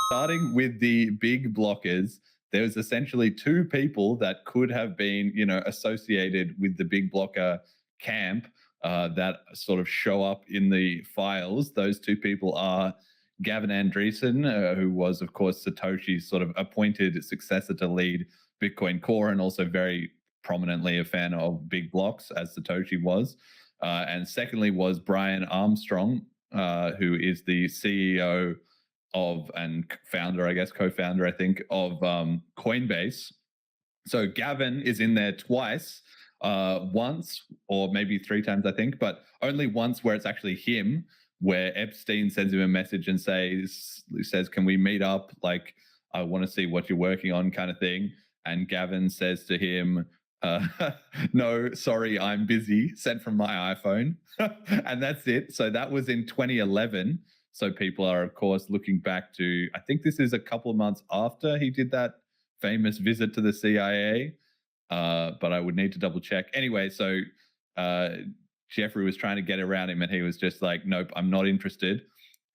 Starting with the big blockers, there was essentially two people that could have been, associated with the big blocker camp that sort of show up in the files. Those two people are Gavin Andreessen, who was, of course, Satoshi's sort of appointed successor to lead Bitcoin Core, and also very prominently a fan of big blocks, as Satoshi was. And secondly was Brian Armstrong, who is the CEO of and founder, I guess, co-founder, I think, of Coinbase. So Gavin is in there twice, once or maybe three times, I think, but only once where it's actually him, where Epstein sends him a message and says, "Can we meet up? Like, I want to see what you're working on," kind of thing. And Gavin says to him, "No, sorry, I'm busy," sent from my iPhone. And that's it. So that was in 2011. So people are, of course, looking back to, I think this is a couple of months after he did that famous visit to the CIA, but I would need to double check. Anyway, so uh, Jeffrey was trying to get around him, and he was just like, "Nope, I'm not interested."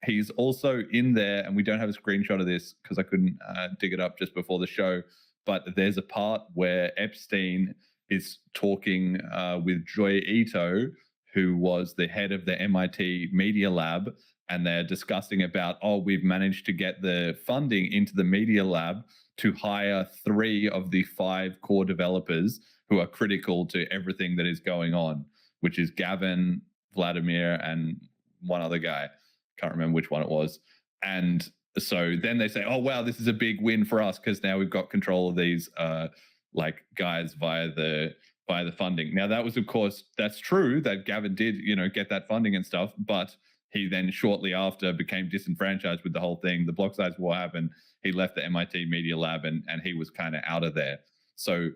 He's also in there, and we don't have a screenshot of this because I couldn't dig it up just before the show, but there's a part where Epstein is talking with Joy Ito, who was the head of the MIT Media Lab, and they're discussing about, oh, we've managed to get the funding into the Media Lab to hire 3 of the 5 core developers who are critical to everything that is going on, which is Gavin, Vladimir, and one other guy. Can't remember which one it was. And so then they say, oh, wow, this is a big win for us because now we've got control of these guys via the funding. Now, that was, of course, that's true that Gavin did, get that funding and stuff, but he then shortly after became disenfranchised with the whole thing. The block size war happened. He left the MIT Media Lab, and he was kind of out of there. So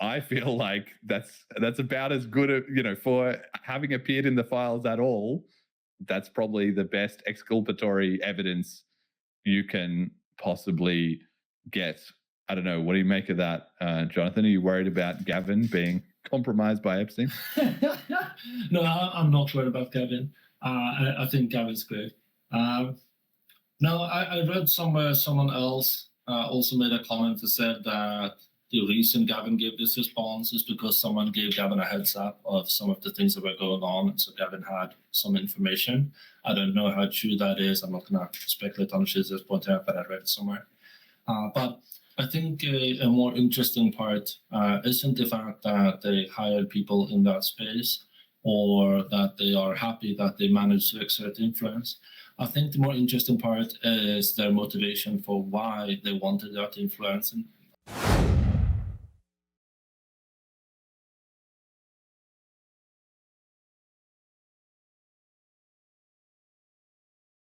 I feel like that's about as good, for having appeared in the files at all. That's probably the best exculpatory evidence you can possibly get. I don't know. What do you make of that, Jonathan? Are you worried about Gavin being compromised by Epstein? No, I'm not worried about Gavin. I think Gavin's great. No, I read somewhere someone else also made a comment that said that the reason Gavin gave this response is because someone gave Gavin a heads up of some of the things that were going on, and so Gavin had some information. I don't know how true that is. I'm not going to speculate on it at this point out, but I read it somewhere. But I think a more interesting part isn't the fact that they hired people in that space, or that they are happy that they managed to exert influence. I think the more interesting part is their motivation for why they wanted that influence.